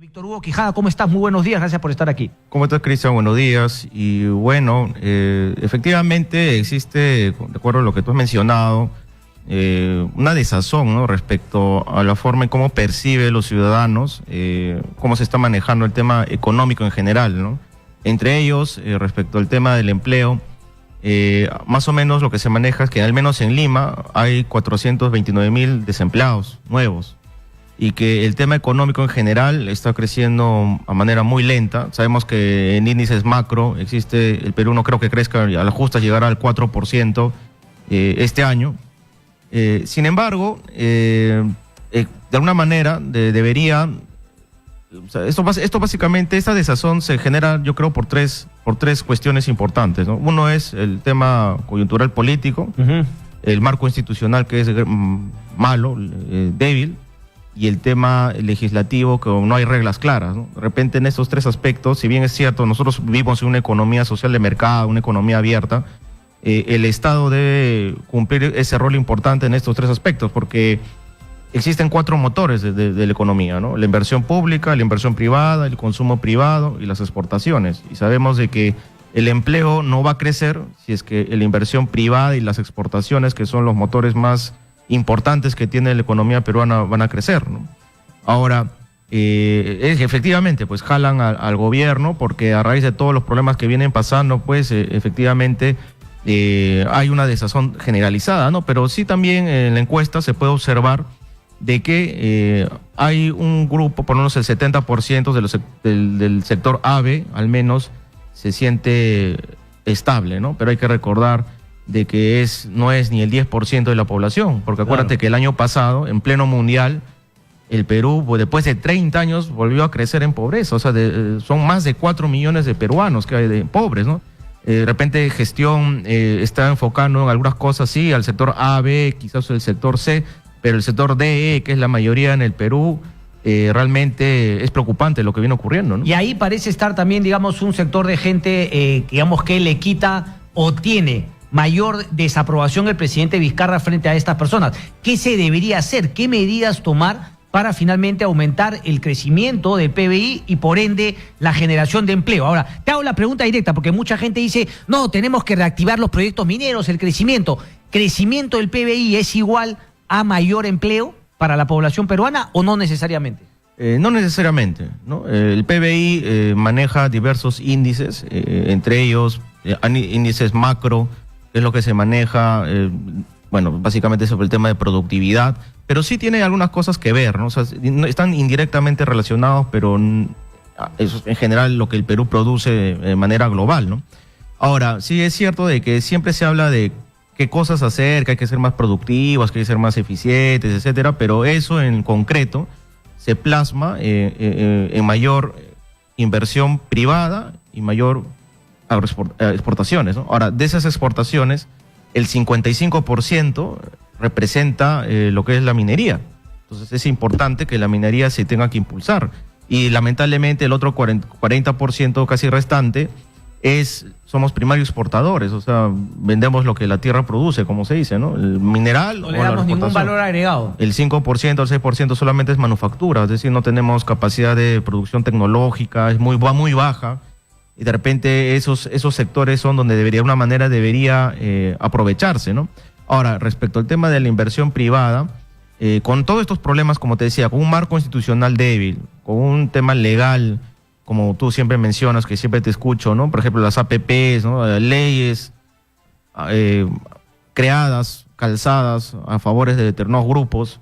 Víctor Hugo Quijada, ¿cómo estás? Muy buenos días, gracias por estar aquí. ¿Cómo estás, Cristian? Buenos días. Y bueno, efectivamente existe, de acuerdo a lo que tú has mencionado, una desazón, ¿no?, respecto a la forma en cómo perciben los ciudadanos, cómo se está manejando el tema económico en general, ¿no? Entre ellos, respecto al tema del empleo, más o menos lo que se maneja es que al menos en Lima hay 429.000 desempleados nuevos, y que el tema económico en general está creciendo a manera muy lenta. Sabemos que en índices macro existe, el Perú no creo que crezca, a la justa llegará al 4% este año. Sin embargo, de alguna manera debería, o sea, esto básicamente, esta desazón se genera, yo creo, por tres cuestiones importantes, ¿no? Uno es el tema coyuntural político, el marco institucional que es malo, débil, y el tema legislativo, que no hay reglas claras, ¿no? De repente, en estos tres aspectos, si bien es cierto, nosotros vivimos en una economía social de mercado, una economía abierta, el Estado debe cumplir ese rol importante en estos tres aspectos, porque existen cuatro motores de la economía, ¿no? La inversión pública, la inversión privada, el consumo privado y las exportaciones. Y sabemos de que el empleo no va a crecer si es que la inversión privada y las exportaciones, que son los motores más importantes que tiene la economía peruana, van a crecer, ¿no? Ahora, efectivamente, pues jalan al gobierno, porque a raíz de todos los problemas que vienen pasando, pues efectivamente hay una desazón generalizada, ¿no? Pero sí, también en la encuesta se puede observar de que hay un grupo, por lo menos el 70% del sector AVE, al menos, se siente estable, ¿no? Pero hay que recordar de que no es ni el 10% de la población, porque acuérdate que el año pasado, en pleno mundial, el Perú, pues, después de 30 años, volvió a crecer en pobreza. O sea, son más de 4 millones de peruanos que hay de pobres, ¿no? De repente, gestión está enfocando en algunas cosas, sí, al sector A, B, quizás el sector C, pero el sector D, E, que es la mayoría en el Perú, realmente es preocupante lo que viene ocurriendo, ¿no? Y ahí parece estar también, digamos, un sector de gente, digamos, que le quita o tiene mayor desaprobación el presidente Vizcarra frente a estas personas. ¿Qué se debería hacer? ¿Qué medidas tomar para finalmente aumentar el crecimiento del PBI y por ende la generación de empleo? Ahora, te hago la pregunta directa, porque mucha gente dice, no, tenemos que reactivar los proyectos mineros, el crecimiento. ¿Crecimiento del PBI es igual a mayor empleo para la población peruana o no necesariamente? No necesariamente, ¿no? El PBI maneja diversos índices, entre ellos índices macro, que es lo que se maneja, bueno, básicamente sobre el tema de productividad, pero sí tiene algunas cosas que ver, ¿no? O sea, están indirectamente relacionados, pero eso es en general lo que el Perú produce de manera global, ¿no? Ahora, sí es cierto de que siempre se habla de qué cosas hacer, que hay que ser más productivos, que hay que ser más eficientes, etcétera, pero eso en concreto se plasma en mayor inversión privada y mayor exportaciones, ¿no? Ahora, de esas exportaciones, el 55% representa lo que es la minería. Entonces es importante que la minería se tenga que impulsar. Y lamentablemente el otro 40% casi restante somos primarios exportadores, o sea, vendemos lo que la tierra produce, como se dice, ¿no? El mineral. No le damos ningún valor agregado. El 5%, el 6% solamente es manufactura, es decir, no tenemos capacidad de producción tecnológica, es muy baja. Y de repente esos sectores son donde de una manera debería aprovecharse, ¿no? Ahora, respecto al tema de la inversión privada, con todos estos problemas, como te decía, con un marco institucional débil, con un tema legal, como tú siempre mencionas, que siempre te escucho, ¿no? Por ejemplo, las APPs, ¿no? Leyes creadas, calzadas a favores de determinados grupos,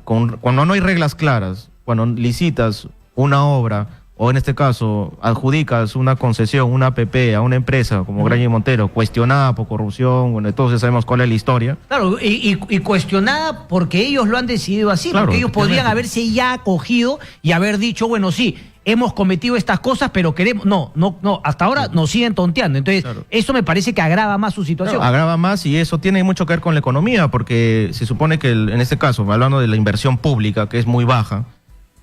cuando no hay reglas claras, cuando licitas una obra, o en este caso, adjudicas una concesión, una APP a una empresa como Graña y Montero, cuestionada por corrupción, bueno, todos ya sabemos cuál es la historia. Claro, y cuestionada porque ellos lo han decidido así, claro, porque ellos podrían haberse ya acogido y haber dicho, bueno, sí, hemos cometido estas cosas, pero queremos... No, hasta ahora nos siguen tonteando. Entonces, claro, eso me parece que agrava más su situación. Claro, agrava más, y eso tiene mucho que ver con la economía, porque se supone que, en este caso, hablando de la inversión pública, que es muy baja,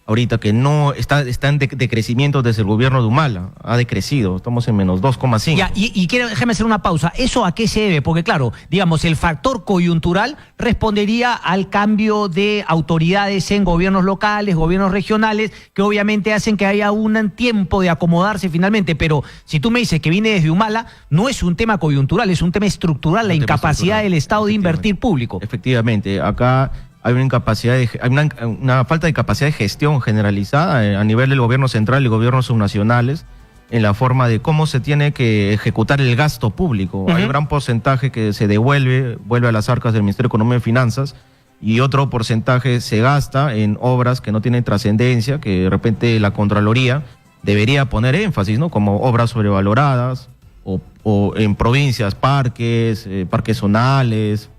ahorita que no está en decrecimiento desde el gobierno de Humala, ha decrecido, estamos en menos 2,5. Ya, déjame hacer una pausa. ¿Eso a qué se debe? Porque claro, digamos, el factor coyuntural respondería al cambio de autoridades en gobiernos locales, gobiernos regionales, que obviamente hacen que haya un tiempo de acomodarse finalmente, pero si tú me dices que viene desde Humala, no es un tema coyuntural, es un tema estructural, la incapacidad del Estado de invertir público. Efectivamente, acá hay una falta de capacidad de gestión generalizada a nivel del gobierno central y gobiernos subnacionales en la forma de cómo se tiene que ejecutar el gasto público. Hay un gran porcentaje que se vuelve a las arcas del Ministerio de Economía y Finanzas, y otro porcentaje se gasta en obras que no tienen trascendencia, que de repente la Contraloría debería poner énfasis, ¿no? Como obras sobrevaloradas o en provincias, parques zonales,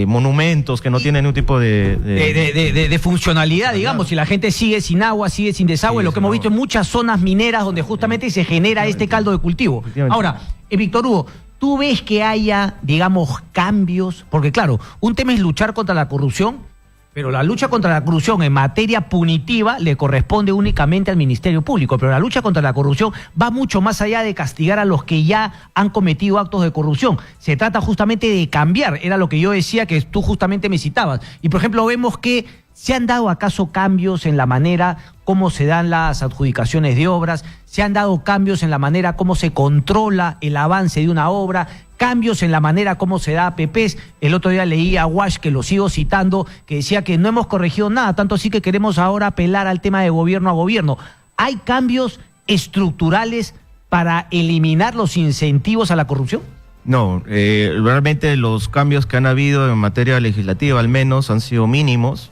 monumentos que no tienen ningún tipo de funcionalidad, digamos, si la gente sigue sin agua, sigue sin desagüe, lo que hemos visto en muchas zonas mineras donde justamente se genera este caldo de cultivo. Ahora, Víctor Hugo, ¿tú ves que haya, digamos, cambios? Porque claro, un tema es luchar contra la corrupción, pero la lucha contra la corrupción en materia punitiva le corresponde únicamente al Ministerio Público, pero la lucha contra la corrupción va mucho más allá de castigar a los que ya han cometido actos de corrupción. Se trata justamente de cambiar, era lo que yo decía que tú justamente me citabas. Y por ejemplo vemos que ¿se han dado acaso cambios en la manera cómo se dan las adjudicaciones de obras? ¿Se han dado cambios en la manera cómo se controla el avance de una obra? ¿Cambios en la manera cómo se da APPs? El otro día leí a Wash, que lo sigo citando, que decía que no hemos corregido nada, tanto así que queremos ahora apelar al tema de gobierno a gobierno. ¿Hay cambios estructurales para eliminar los incentivos a la corrupción? No, realmente los cambios que han habido en materia legislativa al menos han sido mínimos.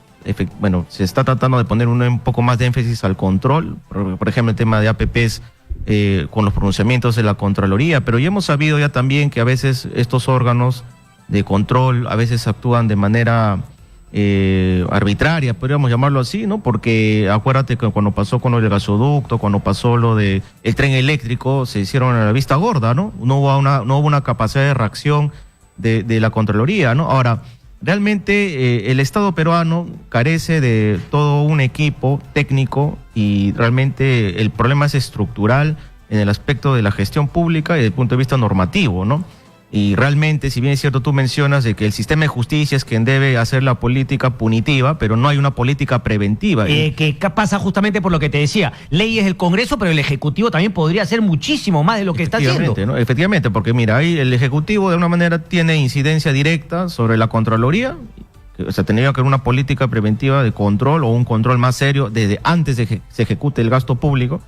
Bueno, se está tratando de poner un poco más de énfasis al control, por ejemplo el tema de APPs con los pronunciamientos de la Contraloría, pero ya hemos sabido ya también que a veces estos órganos de control a veces actúan de manera arbitraria, podríamos llamarlo así, ¿no? Porque acuérdate que cuando pasó con lo del gasoducto, cuando pasó lo del tren eléctrico, se hicieron a la vista gorda, ¿no? No hubo una capacidad de reacción de la Contraloría, ¿no? Ahora, realmente el Estado peruano carece de todo un equipo técnico y realmente el problema es estructural en el aspecto de la gestión pública y desde el punto de vista normativo, ¿no? Y realmente, si bien es cierto, tú mencionas de que el sistema de justicia es quien debe hacer la política punitiva, pero no hay una política preventiva. Que pasa justamente por lo que te decía, leyes del Congreso, pero el Ejecutivo también podría hacer muchísimo más de lo que está haciendo. ¿No? Efectivamente, porque mira, ahí el Ejecutivo de alguna manera tiene incidencia directa sobre la Contraloría, o sea, tendría que haber una política preventiva de control o un control más serio desde antes de que se ejecute el gasto público.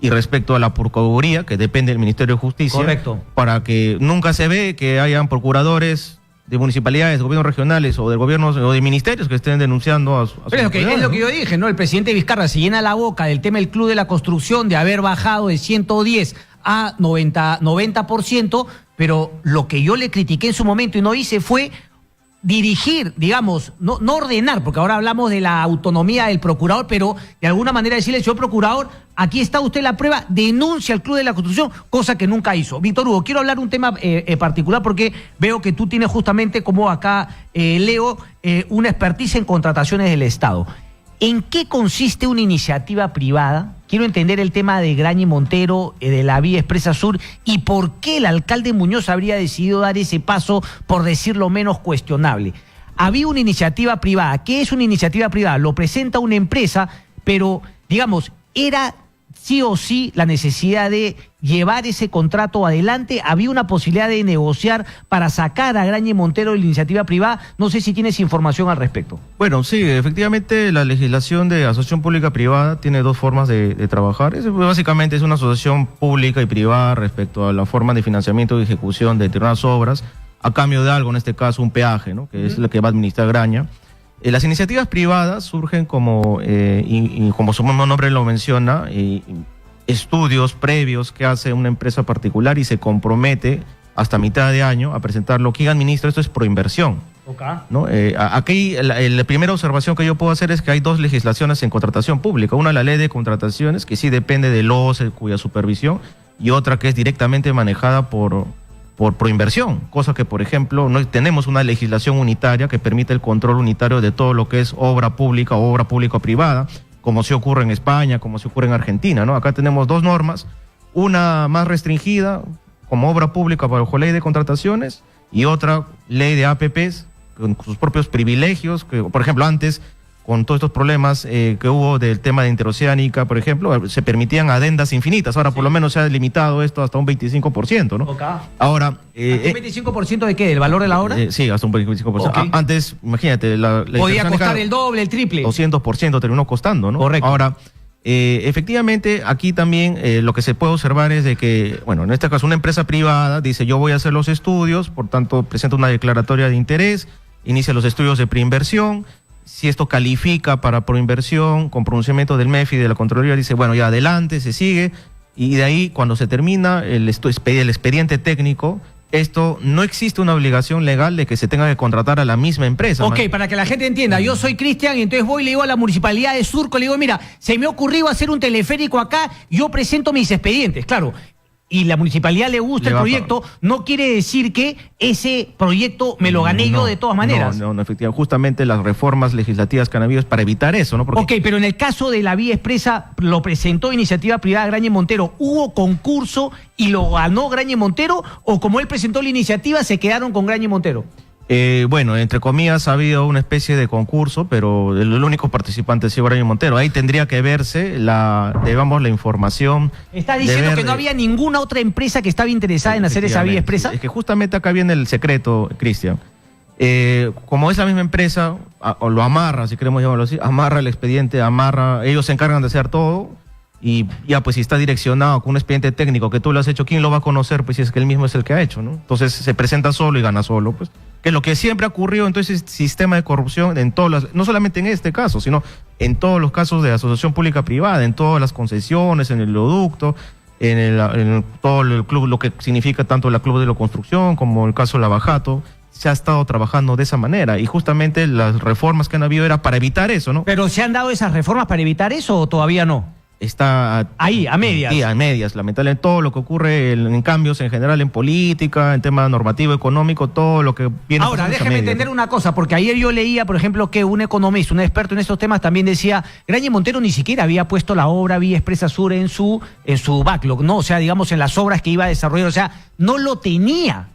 Y respecto a la Procuraduría, que depende del Ministerio de Justicia, correcto, para que nunca se ve que hayan procuradores de municipalidades, de gobiernos regionales o de gobiernos o de ministerios que estén denunciando a su Pero es lo que yo dije, ¿no? El presidente Vizcarra se llena la boca del tema del Club de la Construcción, de haber bajado de 110 a 90%, pero lo que yo le critiqué en su momento y no hice fue dirigir, digamos, no ordenar, porque ahora hablamos de la autonomía del procurador, pero de alguna manera decirle, señor procurador, aquí está usted la prueba, denuncia al Club de la Construcción, cosa que nunca hizo. Víctor Hugo, quiero hablar un tema particular porque veo que tú tienes justamente, como acá leo, una expertise en contrataciones del Estado. ¿En qué consiste una iniciativa privada? Quiero entender el tema de Graña Montero, de la Vía Expresa Sur, y por qué el alcalde Muñoz habría decidido dar ese paso, por decirlo menos cuestionable. Había una iniciativa privada. ¿Qué es una iniciativa privada? Lo presenta una empresa, pero, digamos, era sí o sí la necesidad de llevar ese contrato adelante. Había una posibilidad de negociar para sacar a Graña Montero de la iniciativa privada. No sé si tienes información al respecto. Bueno, sí, efectivamente la legislación de asociación pública privada tiene dos formas de trabajar. Básicamente es una asociación pública y privada respecto a la forma de financiamiento y ejecución de determinadas obras, a cambio de algo, en este caso un peaje, ¿no? Que es lo que va a administrar Graña. Las iniciativas privadas surgen como su mismo nombre lo menciona, estudios previos que hace una empresa particular y se compromete hasta mitad de año a presentarlo. ¿Quién administra esto? Es Proinversión. Okay. ¿No? Aquí la primera observación que yo puedo hacer es que hay dos legislaciones en contratación pública. Una, la ley de contrataciones, que sí depende del OCE, cuya supervisión, y otra que es directamente manejada por Proinversión, cosa que, por ejemplo, no tenemos una legislación unitaria que permite el control unitario de todo lo que es obra pública o obra público-privada, como se ocurre en España, como se ocurre en Argentina, ¿no? Acá tenemos dos normas, una más restringida, como obra pública bajo ley de contrataciones, y otra ley de APPs, con sus propios privilegios, que, por ejemplo, antes, con todos estos problemas que hubo del tema de interoceánica, por ejemplo, se permitían adendas infinitas. Ahora, por lo menos, se ha limitado esto hasta un 25%, ¿no? Okay. Ahora... ¿Un 25% de qué? ¿Del valor de la obra? Sí, hasta un 25%. Okay. Antes, imagínate... la podía costar el doble, el triple. 200% terminó costando, ¿no? Correcto. Ahora... efectivamente, aquí también lo que se puede observar es de que, bueno, en este caso una empresa privada dice yo voy a hacer los estudios, por tanto presenta una declaratoria de interés, inicia los estudios de preinversión, si esto califica para proinversión con pronunciamiento del MEF y de la Contraloría, dice bueno, ya adelante, se sigue, y de ahí cuando se termina el expediente técnico, esto no existe una obligación legal de que se tenga que contratar a la misma empresa. Ok, para que la gente entienda, yo soy Cristian y entonces voy y le digo a la Municipalidad de Surco, le digo, mira, se me ocurrió hacer un teleférico acá, yo presento mis expedientes, claro, y la Municipalidad le gusta el proyecto, no quiere decir que ese proyecto me lo gané yo de todas maneras. No, efectivamente, justamente las reformas legislativas que han habido es para evitar eso, ¿no? Porque... Ok, pero en el caso de la vía expresa, lo presentó Iniciativa Privada Graña y Montero, ¿hubo concurso y lo ganó Graña y Montero o como él presentó la iniciativa se quedaron con Graña y Montero? Bueno, entre comillas ha habido una especie de concurso, pero el único participante ha sido Graña y Montero. Ahí tendría que verse la información. ¿Estás diciendo que no había ninguna otra empresa que estaba interesada en hacer esa vía expresa? Es que justamente acá viene el secreto, Cristian. Como esa misma empresa, o lo amarra, si queremos llamarlo así, amarra el expediente, ellos se encargan de hacer todo. Y ya, pues si está direccionado con un expediente técnico que tú lo has hecho, ¿quién lo va a conocer? Pues si es que él mismo es el que ha hecho, ¿no? Entonces se presenta solo y gana solo, pues. Que es lo que siempre ha ocurrido en todo ese sistema de corrupción, en todas las, no solamente en este caso, sino en todos los casos de asociación pública-privada, en todas las concesiones, en el oleoducto, en todo el club, lo que significa tanto la Club de la Construcción como el caso Lavajato. Se ha estado trabajando de esa manera y justamente las reformas que han habido era para evitar eso, ¿no? ¿Pero se han dado esas reformas para evitar eso o todavía no? Está ahí, a medias. Sí, a medias. Lamentablemente todo lo que ocurre en cambios en general en política, en tema normativo, económico, todo lo que viene... Ahora, déjeme entender una cosa, porque ayer yo leía, por ejemplo, que un economista, un experto en estos temas también decía, Graña y Montero ni siquiera había puesto la obra Vía Expresa Sur en su backlog, ¿no? O sea, digamos, en las obras que iba a desarrollar, o sea, no lo tenía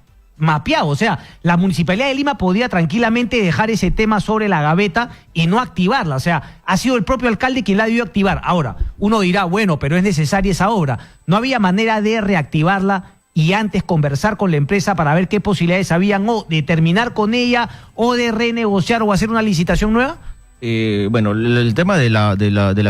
mapeado, o sea, la Municipalidad de Lima podía tranquilamente dejar ese tema sobre la gaveta y no activarla, o sea, ha sido el propio alcalde quien la debió activar. Ahora, uno dirá, bueno, pero es necesaria esa obra, ¿no había manera de reactivarla y antes conversar con la empresa para ver qué posibilidades habían o de terminar con ella o de renegociar o hacer una licitación nueva? Bueno, el tema de la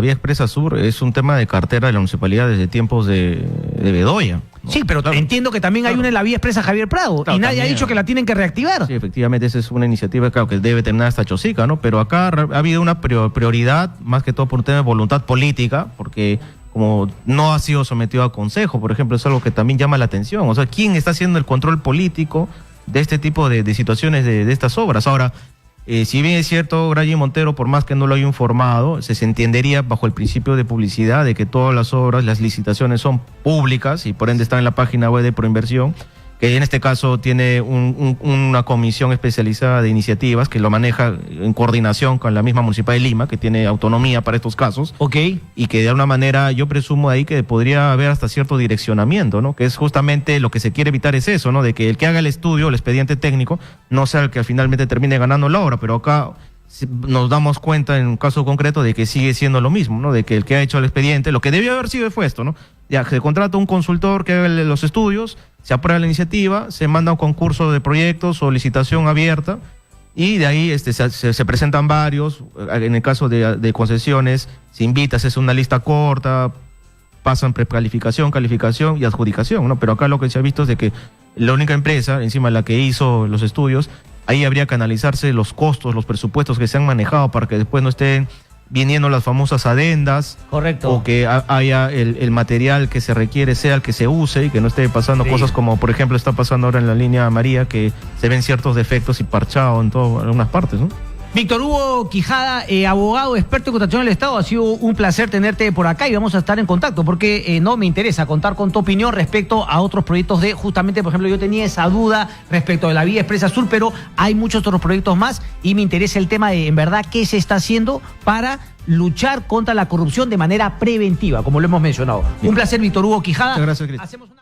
Vía Expresa Sur es un tema de cartera de la municipalidad desde tiempos de Bedoya, ¿no? Sí, pero claro, entiendo que también hay una en la Vía Expresa Javier Prado, claro, y nadie ha dicho que la tienen que reactivar. Sí, efectivamente, esa es una iniciativa, claro, que debe terminar hasta Chosica, ¿no? Pero acá ha habido una prioridad, más que todo por un tema de voluntad política, porque como no ha sido sometido a consejo, por ejemplo, es algo que también llama la atención. O sea, ¿quién está haciendo el control político de este tipo de situaciones de estas obras? Ahora, si bien es cierto, Graña y Montero, por más que no lo haya informado, se entendería bajo el principio de publicidad de que todas las obras, las licitaciones son públicas y por ende están en la página web de Proinversión, que en este caso tiene una comisión especializada de iniciativas que lo maneja en coordinación con la misma Municipalidad de Lima, que tiene autonomía para estos casos. Ok. Y que de alguna manera yo presumo ahí que podría haber hasta cierto direccionamiento, ¿no? Que es justamente lo que se quiere evitar es eso, ¿no? De que el que haga el estudio, el expediente técnico, no sea el que finalmente termine ganando la obra, pero acá nos damos cuenta en un caso concreto de que sigue siendo lo mismo, ¿no? De que el que ha hecho el expediente, lo que debió haber sido fue esto, ¿no? Ya se contrata un consultor que haga los estudios, se aprueba la iniciativa, se manda un concurso de proyectos o licitación abierta y de ahí se presentan varios. En el caso de concesiones se invita, se hace una lista corta, pasan precalificación, calificación y adjudicación, ¿no? Pero acá lo que se ha visto es de que la única empresa, encima la que hizo los estudios, ahí habría que analizarse los costos, los presupuestos que se han manejado para que después no estén viniendo las famosas adendas. Correcto. O que haya el material que se requiere sea el que se use y que no esté pasando cosas como, por ejemplo, está pasando ahora en la línea María, que se ven ciertos defectos y parchado en algunas partes, ¿no? Víctor Hugo Quijada, abogado experto en contratación del Estado, ha sido un placer tenerte por acá y vamos a estar en contacto porque no me interesa contar con tu opinión respecto a otros proyectos de, justamente, por ejemplo, yo tenía esa duda respecto de la Vía Expresa Sur, pero hay muchos otros proyectos más y me interesa el tema de, en verdad, qué se está haciendo para luchar contra la corrupción de manera preventiva, como lo hemos mencionado. Un placer, Víctor Hugo Quijada. Muchas gracias, Cristian.